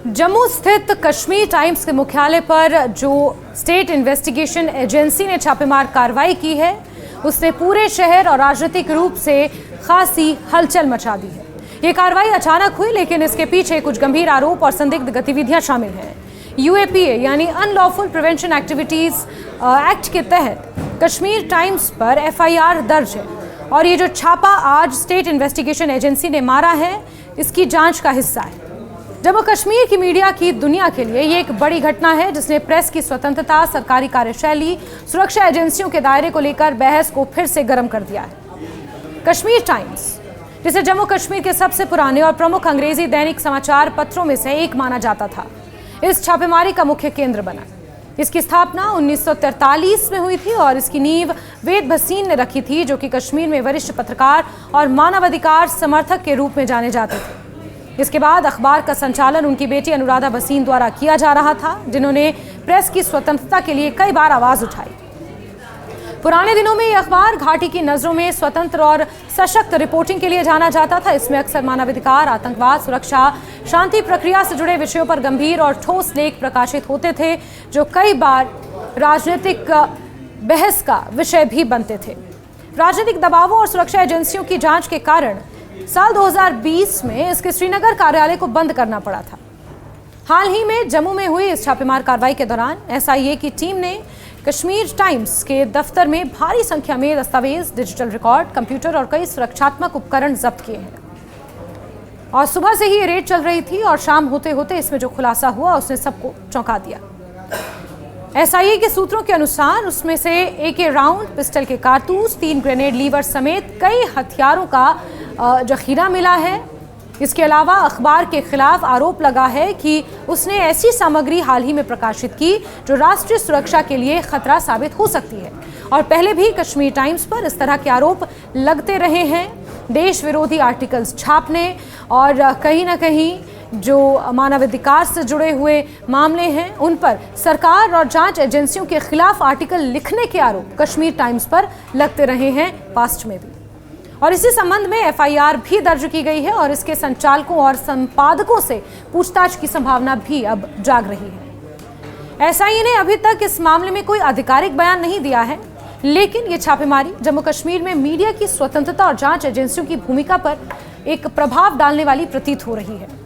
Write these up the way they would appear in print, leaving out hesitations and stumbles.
जम्मू स्थित कश्मीर टाइम्स के मुख्यालय पर जो स्टेट इन्वेस्टिगेशन एजेंसी ने छापेमार कार्रवाई की है, उसने पूरे शहर और राजनीतिक रूप से खासी हलचल मचा दी है। ये कार्रवाई अचानक हुई, लेकिन इसके पीछे कुछ गंभीर आरोप और संदिग्ध गतिविधियां शामिल हैं। यूएपीए यानी अनलॉफुल प्रिवेंशन एक्टिविटीज एक्ट के तहत कश्मीर टाइम्स पर एफआईआर दर्ज है और ये जो छापा आज स्टेट इन्वेस्टिगेशन एजेंसी ने मारा है, इसकी जांच का हिस्सा है। जम्मू कश्मीर की मीडिया की दुनिया के लिए ये एक बड़ी घटना है, जिसने प्रेस की स्वतंत्रता, सरकारी कार्यशैली, सुरक्षा एजेंसियों के दायरे को लेकर बहस को फिर से गर्म कर दिया है। कश्मीर टाइम्स, जिसे जम्मू कश्मीर के सबसे पुराने और प्रमुख अंग्रेजी दैनिक समाचार पत्रों में से एक माना जाता था, इस छापेमारी का मुख्य केंद्र बना। इसकी स्थापना 1943 में हुई थी और इसकी नींव वेद भसीन ने रखी थी, जो कि कश्मीर में वरिष्ठ पत्रकार और मानवाधिकार समर्थक के रूप में जाने जाते थे। इसके बाद अखबार का संचालन उनकी बेटी अनुराधा भसीन द्वारा किया जा रहा था, जिन्होंने प्रेस की स्वतंत्रता के लिए कई बार आवाज उठाई। पुराने दिनों में यह अखबार घाटी की नजरों में स्वतंत्र और सशक्त रिपोर्टिंग के लिए जाना जाता था। इसमें अक्सर मानवाधिकार, आतंकवाद, सुरक्षा, शांति प्रक्रिया से जुड़े विषयों पर गंभीर और ठोस लेख प्रकाशित होते थे, जो कई बार राजनीतिक बहस का विषय भी बनते थे। राजनीतिक दबावों और सुरक्षा एजेंसियों की जांच के कारण साल 2020 में इसके श्रीनगर कार्यालय को बंद करना पड़ा था। हाल ही में जम्मू में हुई इस छापेमार कार्रवाई के दौरान एसआईए की टीम ने कश्मीर टाइम्स के दफ्तर में भारी संख्या में दस्तावेज, डिजिटल रिकॉर्ड, कंप्यूटर और कई सुरक्षात्मक उपकरण जब्त किए हैं। और सुबह से ही ये रेड चल रही थी और शाम होते होते इसमें जो खुलासा हुआ उसने सबको चौंका दिया। एसआईए के सूत्रों के अनुसार उसमें से AK राउंड, पिस्टल के कारतूस, 3 ग्रेनेड लीवर समेत कई हथियारों का जखीरा मिला है। इसके अलावा अखबार के खिलाफ आरोप लगा है कि उसने ऐसी सामग्री हाल ही में प्रकाशित की जो राष्ट्रीय सुरक्षा के लिए खतरा साबित हो सकती है। और पहले भी कश्मीर टाइम्स पर इस तरह के आरोप लगते रहे हैं। देश विरोधी आर्टिकल्स छापने और कहीं ना कहीं जो मानवाधिकार से जुड़े हुए मामले हैं, उन पर सरकार और जांच एजेंसियों के खिलाफ आर्टिकल लिखने के आरोप कश्मीर टाइम्स पर लगते रहे हैं पास्ट में भी। और इसी संबंध में एफआईआर भी दर्ज की गई है और इसके संचालकों और संपादकों से पूछताछ की संभावना भी अब जाग रही है। एसआईए ने अभी तक इस मामले में कोई आधिकारिक बयान नहीं दिया है, लेकिन ये छापेमारी जम्मू कश्मीर में मीडिया की स्वतंत्रता और जांच एजेंसियों की भूमिका पर एक प्रभाव डालने वाली प्रतीत हो रही है।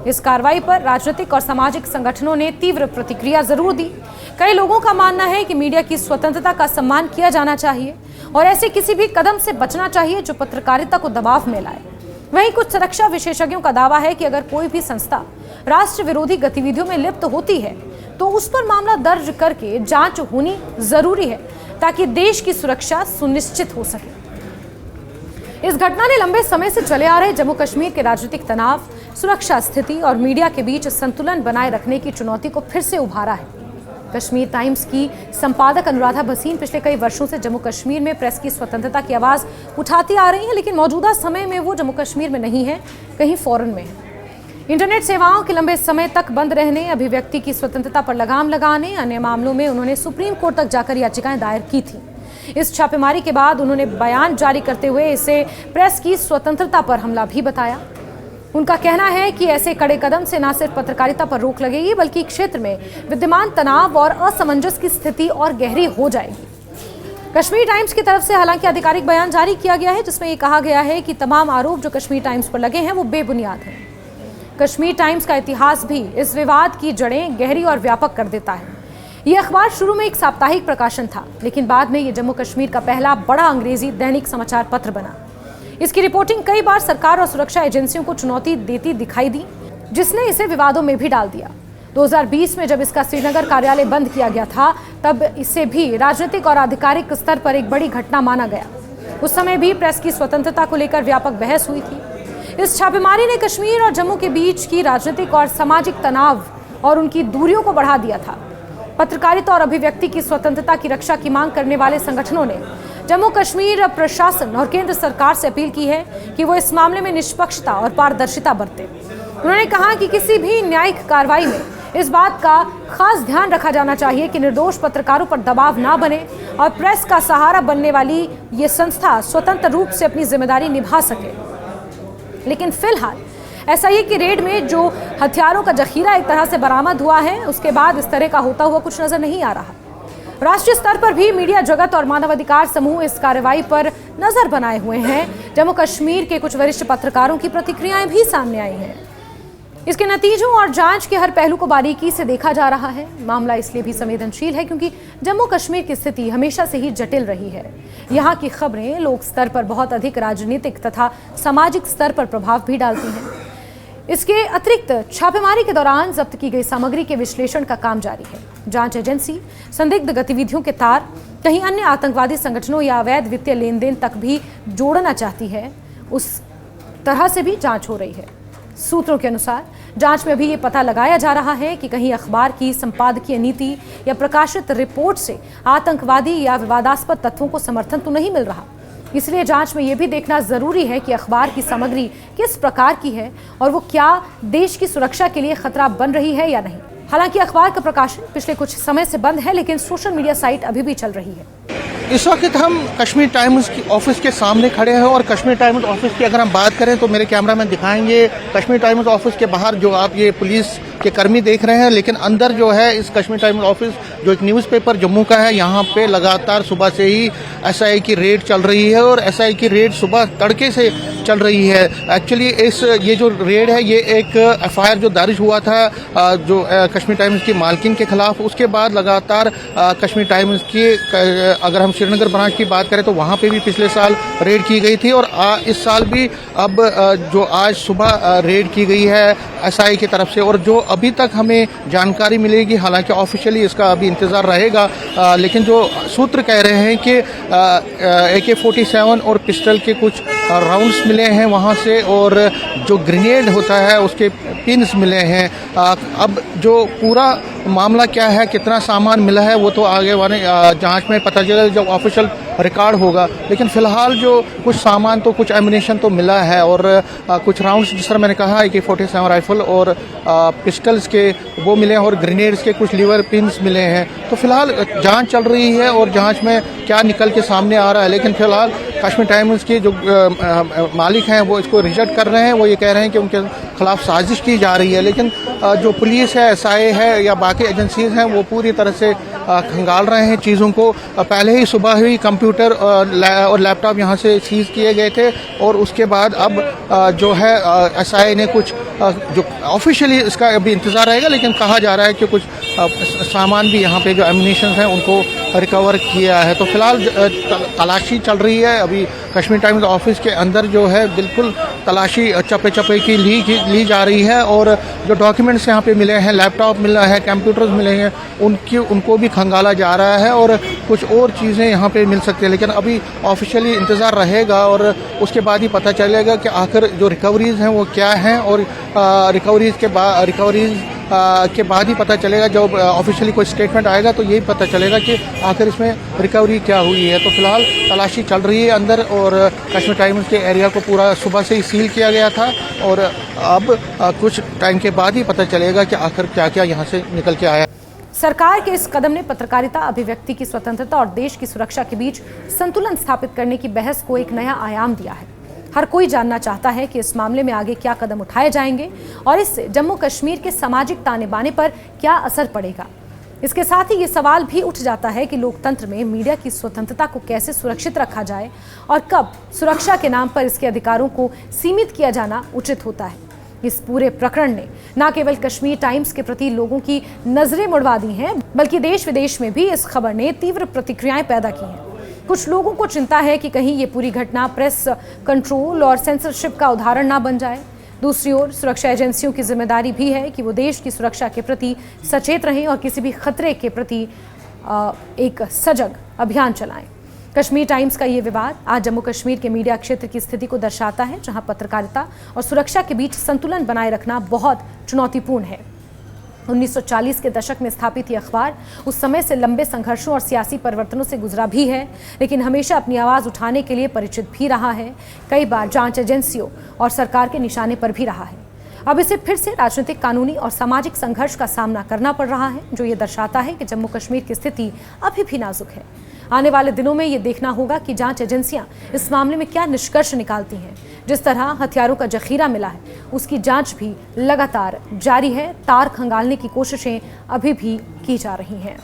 इस कार्रवाई पर राजनीतिक और सामाजिक संगठनों ने तीव्र प्रतिक्रिया जरूर दी। कई लोगों का मानना है कि मीडिया की स्वतंत्रता का सम्मान किया जाना चाहिए और ऐसे किसी भी कदम से बचना चाहिए जो पत्रकारिता को दबाव में लाए। वहीं कुछ सुरक्षा विशेषज्ञों का दावा है कि अगर कोई भी संस्था राष्ट्र विरोधी गतिविधियों में लिप्त होती है तो उस पर मामला दर्ज करके जांच होनी जरूरी है, ताकि देश की सुरक्षा सुनिश्चित हो सके। इस घटना ने लंबे समय से चले आ रहे जम्मू कश्मीर के राजनीतिक तनाव, सुरक्षा स्थिति और मीडिया के बीच संतुलन बनाए रखने की चुनौती को फिर से उभारा है। कश्मीर टाइम्स की संपादक अनुराधा भसीन पिछले कई वर्षों से जम्मू कश्मीर में प्रेस की स्वतंत्रता की आवाज उठाती आ रही हैं, लेकिन मौजूदा समय में वो जम्मू कश्मीर में नहीं है, कहीं फॉरेन में है। इंटरनेट सेवाओं के लंबे समय तक बंद रहने, अभिव्यक्ति की स्वतंत्रता पर लगाम लगाने, अन्य मामलों में उन्होंने सुप्रीम कोर्ट तक जाकर याचिकाएं दायर की थी। इस छापेमारी के बाद उन्होंने बयान जारी करते हुए इसे प्रेस की स्वतंत्रता पर हमला भी बताया। उनका कहना है कि ऐसे कड़े कदम से न सिर्फ पत्रकारिता पर रोक लगेगी, बल्कि क्षेत्र में विद्यमान तनाव और असमंजस की स्थिति और गहरी हो जाएगी। कश्मीर टाइम्स की तरफ से हालांकि आधिकारिक बयान जारी किया गया है, जिसमें ये कहा गया है कि तमाम आरोप जो कश्मीर टाइम्स पर लगे हैं वो बेबुनियाद हैं। कश्मीर टाइम्स का इतिहास भी इस विवाद की जड़ें गहरी और व्यापक कर देता है। ये अखबार शुरू में एक साप्ताहिक प्रकाशन था, लेकिन बाद में ये जम्मू कश्मीर का पहला बड़ा अंग्रेजी दैनिक समाचार पत्र बना। इसकी रिपोर्टिंग कई बार सरकार और सुरक्षा एजेंसियों को चुनौती देती दिखाई दी, जिसने इसे विवादों में भी डाल दिया। 2020 में जब इसका श्रीनगर कार्यालय बंद किया गया था, तब इसे भी राजनीतिक और आधिकारिक स्तर पर एक बड़ी घटना माना गया। उस समय भी प्रेस की स्वतंत्रता को लेकर व्यापक बहस हुई थी। इस छापेमारी ने कश्मीर और जम्मू के बीच की राजनीतिक और सामाजिक तनाव और उनकी दूरियों को बढ़ा दिया था। पत्रकारिता और अभिव्यक्ति की स्वतंत्रता की रक्षा की मांग करने वाले संगठनों ने जम्मू कश्मीर प्रशासन और केंद्र सरकार से अपील की है कि वो इस मामले में निष्पक्षता और पारदर्शिता बरते। उन्होंने कहा कि किसी भी न्यायिक कार्रवाई में इस बात का खास ध्यान रखा जाना चाहिए कि निर्दोष पत्रकारों पर दबाव ना बने और प्रेस का सहारा बनने वाली ये संस्था स्वतंत्र रूप से अपनी जिम्मेदारी निभा सके। लेकिन फिलहाल एसआईए की रेड में जो हथियारों का जखीरा एक तरह से बरामद हुआ है, उसके बाद इस तरह का होता हुआ कुछ नजर नहीं आ रहा। राष्ट्रीय स्तर पर भी मीडिया जगत और मानवाधिकार समूह इस कार्रवाई पर नजर बनाए हुए हैं। जम्मू कश्मीर के कुछ वरिष्ठ पत्रकारों की प्रतिक्रियाएं भी सामने आई हैं। इसके नतीजों और जांच के हर पहलू को बारीकी से देखा जा रहा है। मामला इसलिए भी संवेदनशील है क्योंकि जम्मू कश्मीर की स्थिति हमेशा से ही जटिल रही है। यहाँ की खबरें लोक स्तर पर बहुत अधिक राजनीतिक तथा सामाजिक स्तर पर प्रभाव भी डालती हैं। इसके अतिरिक्त छापेमारी के दौरान जब्त की गई सामग्री के विश्लेषण का काम जारी है। जांच एजेंसी संदिग्ध गतिविधियों के तार कहीं अन्य आतंकवादी संगठनों या अवैध वित्तीय लेन देन तक भी जोड़ना चाहती है, उस तरह से भी जांच हो रही है। सूत्रों के अनुसार जांच में अभी ये पता लगाया जा रहा है कि कहीं अखबार की संपादकीय नीति या प्रकाशित रिपोर्ट से आतंकवादी या विवादास्पद तत्वों को समर्थन तो नहीं मिल रहा। इसलिए जांच में यह भी देखना जरूरी है कि अखबार की सामग्री किस प्रकार की है और वो क्या देश की सुरक्षा के लिए खतरा बन रही है या नहीं। हालांकि अखबार का प्रकाशन पिछले कुछ समय से बंद है, लेकिन सोशल मीडिया साइट अभी भी चल रही है। इस वक्त हम कश्मीर टाइम्स की ऑफिस के सामने खड़े हैं और कश्मीर टाइम्स ऑफिस की अगर हम बात करें तो मेरे कैमरामैन दिखाएंगे कश्मीर टाइम्स ऑफिस के बाहर जो आप ये पुलिस के कर्मी देख रहे हैं, लेकिन अंदर जो है इस कश्मीर टाइम्स ऑफिस जो एक न्यूज़पेपर जम्मू का है, यहाँ पे लगातार सुबह से ही एसआई की रेड चल रही है और एसआई की रेड सुबह तड़के से चल रही है। एक्चुअली ये जो रेड है ये एक एफआईआर जो दर्ज हुआ था जो कश्मीर टाइम्स की मालकिन के खिलाफ, उसके बाद लगातार कश्मीर टाइम्स की अगर हम श्रीनगर ब्रांच की बात करें तो वहाँ पे भी पिछले साल रेड की गई थी और इस साल भी अब जो आज सुबह रेड की गई है एसआई की तरफ से। और जो अभी तक हमें जानकारी मिलेगी, हालांकि ऑफिशियली इसका अभी इंतज़ार रहेगा, लेकिन जो सूत्र कह रहे हैं कि AK-47 और पिस्टल के कुछ राउंड्स मिले हैं वहाँ से और जो ग्रेनेड होता है उसके पिन्स मिले हैं। अब जो पूरा मामला क्या है, कितना सामान मिला है, वो तो आगे वाले जांच में पता चलेगा जब ऑफिशियल रिकॉर्ड होगा। लेकिन फिलहाल जो कुछ सामान तो कुछ एमिनेशन तो मिला है और कुछ राउंड्स जिस तरह मैंने कहा AK-47 राइफल और पिस्टल्स के वो मिले हैं और ग्रेनेड्स के कुछ लीवर पिन्स मिले हैं। तो फिलहाल जांच चल रही है और जांच में क्या निकल के सामने आ रहा है, लेकिन फिलहाल कश्मीर टाइम्स के जो मालिक हैं वो इसको रिजेक्ट कर रहे हैं। वो ये कह रहे हैं कि उनके खिलाफ साजिश की जा रही है, लेकिन जो पुलिस है, एसआई है या बाकी एजेंसीज हैं वो पूरी तरह से खंगाल रहे हैं चीज़ों को। पहले ही सुबह ही कंप्यूटर और लैपटॉप यहाँ से सीज किए गए थे और उसके बाद अब जो है एसआई ने कुछ जो ऑफिशियली इसका अभी इंतज़ार रहेगा, लेकिन कहा जा रहा है कि कुछ सामान भी यहाँ पे जो एमिनेशन हैं उनको रिकवर किया है। तो फिलहाल तलाशी चल रही है। अभी कश्मीर टाइम्स ऑफिस के अंदर जो है बिल्कुल तलाशी चप्पे चप्पे की ली जा रही है और जो डॉक्यूमेंट्स यहाँ पे मिले हैं, लैपटॉप मिला है, कंप्यूटर्स मिले हैं, उनको भी खंगाला जा रहा है और कुछ और चीज़ें यहाँ पे मिल सकती है। लेकिन अभी ऑफिशियली इंतज़ार रहेगा और उसके बाद ही पता चलेगा कि आखिर जो रिकवरीज़ हैं वो क्या हैं और रिकवरीज़ के बाद ही पता चलेगा। जब ऑफिशियली कोई स्टेटमेंट आएगा तो यही पता चलेगा कि आखिर इसमें रिकवरी क्या हुई है। तो फिलहाल तलाशी चल रही है अंदर और कश्मीर टाइम्स के एरिया को पूरा सुबह से ही सील किया गया था और अब कुछ टाइम के बाद ही पता चलेगा कि आखिर क्या क्या यहाँ से निकल के आया। सरकार के इस कदम ने पत्रकारिता, अभिव्यक्ति की स्वतंत्रता और देश की सुरक्षा के बीच संतुलन स्थापित करने की बहस को एक नया आयाम दिया है। हर कोई जानना चाहता है कि इस मामले में आगे क्या कदम उठाए जाएंगे और इससे जम्मू कश्मीर के सामाजिक ताने बाने पर क्या असर पड़ेगा। इसके साथ ही ये सवाल भी उठ जाता है कि लोकतंत्र में मीडिया की स्वतंत्रता को कैसे सुरक्षित रखा जाए और कब सुरक्षा के नाम पर इसके अधिकारों को सीमित किया जाना उचित होता है। इस पूरे प्रकरण ने न केवल कश्मीर टाइम्स के प्रति लोगों की नजरें मुड़वा दी हैं, बल्कि देश विदेश में भी इस खबर ने तीव्र प्रतिक्रियाएं पैदा की हैं। कुछ लोगों को चिंता है कि कहीं ये पूरी घटना प्रेस कंट्रोल और सेंसरशिप का उदाहरण ना बन जाए। दूसरी ओर सुरक्षा एजेंसियों की जिम्मेदारी भी है कि वो देश की सुरक्षा के प्रति सचेत रहें और किसी भी खतरे के प्रति एक सजग अभियान चलाएं। कश्मीर टाइम्स का ये विवाद आज जम्मू कश्मीर के मीडिया क्षेत्र की स्थिति को दर्शाता है, जहां पत्रकारिता और सुरक्षा के बीच संतुलन बनाए रखना बहुत चुनौतीपूर्ण है। 1940 के दशक में स्थापित ये अखबार उस समय से लंबे संघर्षों और सियासी परिवर्तनों से गुजरा भी है, लेकिन हमेशा अपनी आवाज़ उठाने के लिए परिचित भी रहा है। कई बार जांच एजेंसियों और सरकार के निशाने पर भी रहा है। अब इसे फिर से राजनीतिक, कानूनी और सामाजिक संघर्ष का सामना करना पड़ रहा है, जो ये दर्शाता है कि जम्मू कश्मीर की स्थिति अभी भी नाजुक है। आने वाले दिनों में ये देखना होगा कि जांच एजेंसियां इस मामले में क्या निष्कर्ष निकालती हैं। जिस तरह हथियारों का जखीरा मिला है उसकी जांच भी लगातार जारी है। तार खंगालने की कोशिशें अभी भी की जा रही हैं।